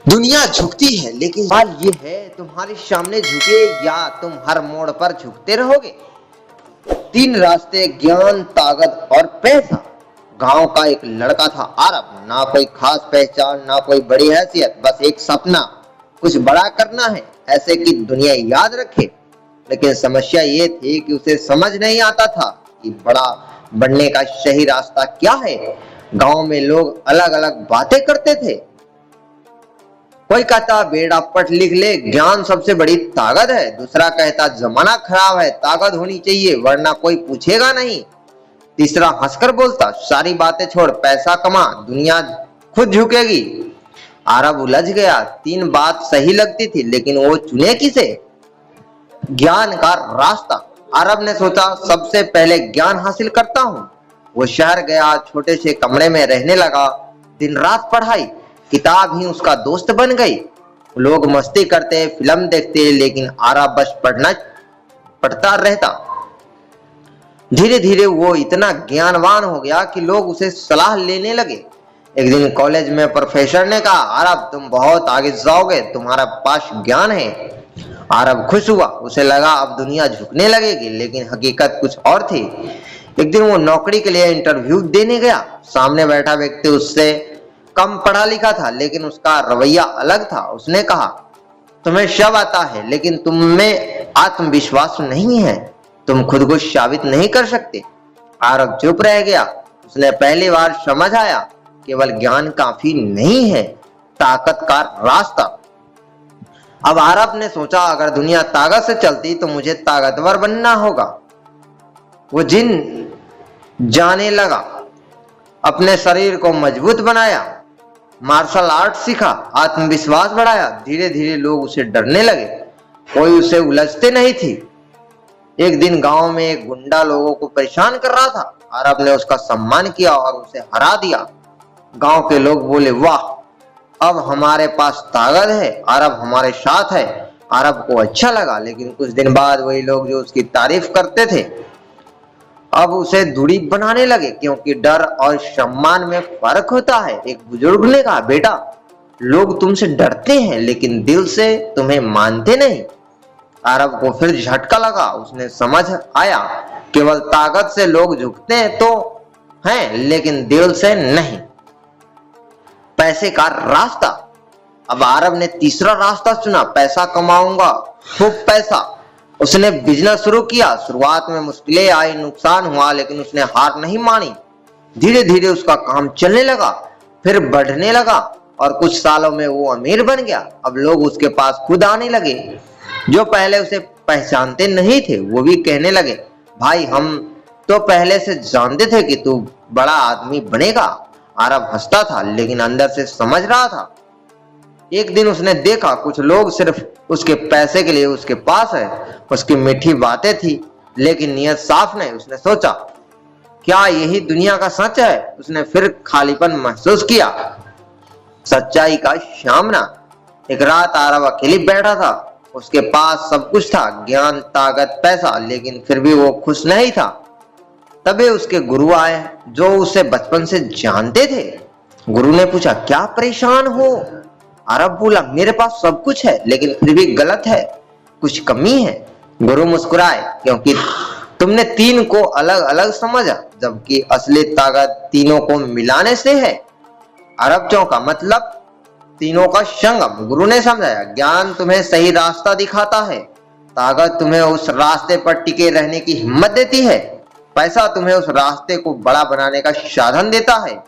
दुनिया झुकती है, लेकिन सवाल ये है तुम्हारे सामने झुके या तुम हर मोड़ पर झुकते रहोगे। तीन रास्ते, ज्ञान, ताकत और पैसा। गांव का एक लड़का था आरब, ना कोई खास पहचान, ना कोई बड़ी हैसियत, बस एक सपना, कुछ बड़ा करना है, ऐसे कि दुनिया याद रखे। लेकिन समस्या ये थी कि उसे समझ नहीं आता था कि बड़ा बनने का सही रास्ता क्या है। गांव में लोग अलग अलग बातें करते थे। कोई कहता बेटा पढ़ लिख ले, ज्ञान सबसे बड़ी ताकत है। दूसरा कहता जमाना खराब है, ताकत होनी चाहिए वरना कोई पूछेगा नहीं। तीसरा हंसकर बोलता सारी बातें छोड़, पैसा कमा, दुनिया खुद झुकेगी। अरब उलझ गया। तीन बात सही लगती थी, लेकिन वो चुने किसे? ज्ञान का रास्ता। अरब ने सोचा सबसे पहले ज्ञान हासिल करता हूँ। वो शहर गया, छोटे से कमरे में रहने लगा। दिन रात पढ़ाई, किताब ही उसका दोस्त बन गई। लोग मस्ती करते, फिल्म देखते, लेकिन अरब बस पढ़ता रहता। धीरे धीरे वो इतना ज्ञानवान हो गया कि लोग उसे सलाह लेने लगे। एक दिन कॉलेज में प्रोफेसर ने कहा अरब तुम बहुत आगे जाओगे, तुम्हारा पास ज्ञान है। अरब खुश हुआ, उसे लगा अब दुनिया झुकने लगेगी, लेकिन हकीकत कुछ और थी। एक दिन वो नौकरी के लिए इंटरव्यू देने गया। सामने बैठा व्यक्ति उससे कम पढ़ा लिखा था, लेकिन उसका रवैया अलग था। उसने कहा तुम्हें सब आता है, लेकिन तुम में आत्मविश्वास नहीं है, तुम खुद को साबित नहीं कर सकते। अरब चुप रह गया। उसने पहली बार समझ आया केवल ज्ञान काफी नहीं है, ताकत का रास्ता। अब अरब ने सोचा अगर दुनिया ताकत से चलती तो मुझे ताकतवर बनना होगा। वो जिन जाने लगा, अपने शरीर को मजबूत बनाया, मार्शल आर्ट सीखा, आत्मविश्वास बढ़ाया। धीरे धीरे लोग उसे डरने लगे, कोई उसे उलझते नहीं थी। एक दिन गांव में एक गुंडा लोगों को परेशान कर रहा था। अरब ने उसका सम्मान किया और उसे हरा दिया। गांव के लोग बोले वाह, अब हमारे पास ताकत है, अरब हमारे साथ है। अरब को अच्छा लगा, लेकिन कुछ दिन बाद वही लोग जो उसकी तारीफ करते थे अब उसे दूरी बनाने लगे, क्योंकि डर और सम्मान में फर्क होता है। एक बुजुर्ग ने कहा बेटा लोग तुमसे डरते हैं, लेकिन दिल से तुम्हें मानते नहीं। अरब को फिर झटका लगा। उसने समझ आया केवल ताकत से लोग झुकते हैं तो हैं, लेकिन दिल से नहीं। पैसे का रास्ता। अब अरब ने तीसरा रास्ता चुना, पैसा कमाऊंगा, खूब पैसा। उसने बिजनेस शुरू किया। शुरुआत में मुश्किलें आई, नुकसान हुआ, लेकिन उसने हार नहीं मानी। धीरे धीरे उसका काम चलने लगा, फिर बढ़ने लगा और कुछ सालों में वो अमीर बन गया। अब लोग उसके पास खुद आने लगे। जो पहले उसे पहचानते नहीं थे वो भी कहने लगे भाई हम तो पहले से जानते थे कि तू बड़ा आदमी बनेगा। अरब हंसता था, लेकिन अंदर से समझ रहा था। एक दिन उसने देखा कुछ लोग सिर्फ उसके पैसे के लिए उसके पास है। उसकी मीठी बातें थी, लेकिन नियत साफ नहीं। उसने सोचा क्या यही दुनिया का सच है? उसने फिर खालीपन महसूस किया, सच्चाई का सामना। एक रात अरब अकेले बैठा था। उसके पास सब कुछ था, ज्ञान, ताकत, पैसा, लेकिन फिर भी वो खुश नहीं था। तभी उसके गुरु आए जो उसे बचपन से जानते थे। गुरु ने पूछा क्या परेशान हो? अरब बोला मेरे पास सब कुछ है, लेकिन फिर भी गलत है, कुछ कमी है। गुरु मुस्कुराए क्योंकि तुमने तीन को अलग अलग समझा, जबकि असली ताकत तीनों को मिलाने से है। अरब चौंका, मतलब तीनों का संगम। गुरु ने समझाया ज्ञान तुम्हें सही रास्ता दिखाता है, ताकत तुम्हें उस रास्ते पर टिके रहने की हिम्मत देती है, पैसा तुम्हें उस रास्ते को बड़ा बनाने का साधन देता है।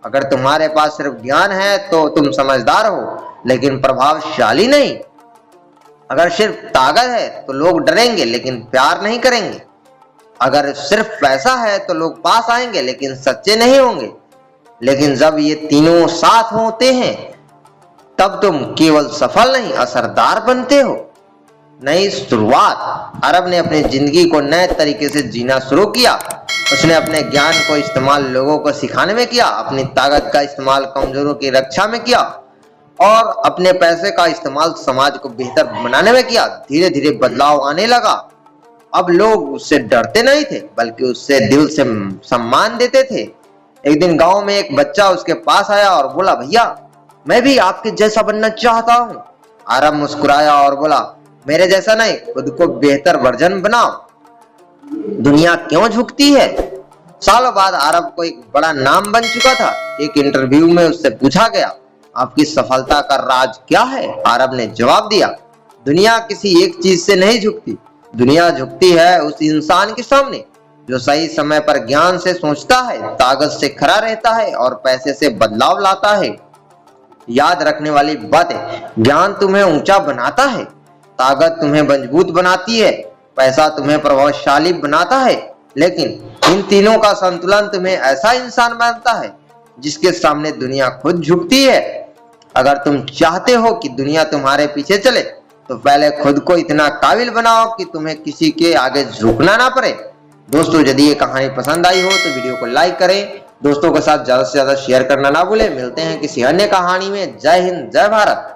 अगर तुम्हारे पास सिर्फ ज्ञान है तो तुम समझदार हो, लेकिन प्रभावशाली नहीं। अगर सिर्फ ताकत है तो लोग डरेंगे, लेकिन प्यार नहीं करेंगे। अगर सिर्फ पैसा है तो लोग पास आएंगे, लेकिन सच्चे नहीं होंगे। लेकिन जब ये तीनों साथ होते हैं तब तुम केवल सफल नहीं असरदार बनते हो। नई शुरुआत। अरब ने अपनी जिंदगी को नए तरीके से जीना शुरू किया। उसने अपने ज्ञान को इस्तेमाल लोगों को सिखाने में किया, अपनी ताकत का इस्तेमाल कमजोरों की रक्षा में किया और अपने पैसे का इस्तेमाल समाज को बेहतर बनाने में किया। धीरे धीरे बदलाव आने लगा। अब लोग उससे डरते नहीं थे, बल्कि उससे दिल से सम्मान देते थे। एक दिन गांव में एक बच्चा उसके पास आया और बोला, भैया मैं भी आपके जैसा बनना चाहता हूँ। आरब मुस्कुराया और बोला, मेरे जैसा नहीं, खुद को बेहतर वर्जन बनाओ। दुनिया क्यों झुकती है? सालों बाद आरब को एक बड़ा नाम बन चुका था। एक इंटरव्यू में उससे पूछा गया, आपकी सफलता का राज क्या है? आरब ने जवाब दिया, दुनिया किसी एक चीज से नहीं झुकती, दुनिया झुकती है उस इंसान के सामने जो सही समय पर ज्ञान से सोचता है, ताकत से खड़ा रहता है और पैसे से बदलाव लाता है। याद रखने वाली बात है, ज्ञान तुम्हें ऊंचा बनाता है, ताकत तुम्हें मजबूत बनाती है, पैसा तुम्हें प्रभावशाली बनाता है, लेकिन इन तीनों का संतुलन तुम्हें ऐसा इंसान बनाता है जिसके सामने दुनिया खुद झुकती है। अगर तुम चाहते हो कि दुनिया तुम्हारे पीछे चले तो पहले खुद को इतना काबिल बनाओ कि तुम्हें किसी के आगे झुकना ना पड़े। दोस्तों, यदि ये कहानी पसंद आई हो तो वीडियो को लाइक करें, दोस्तों के साथ ज्यादा से ज्यादा शेयर करना ना भूलें। मिलते हैं किसी अन्य कहानी में। जय हिंद, जय भारत।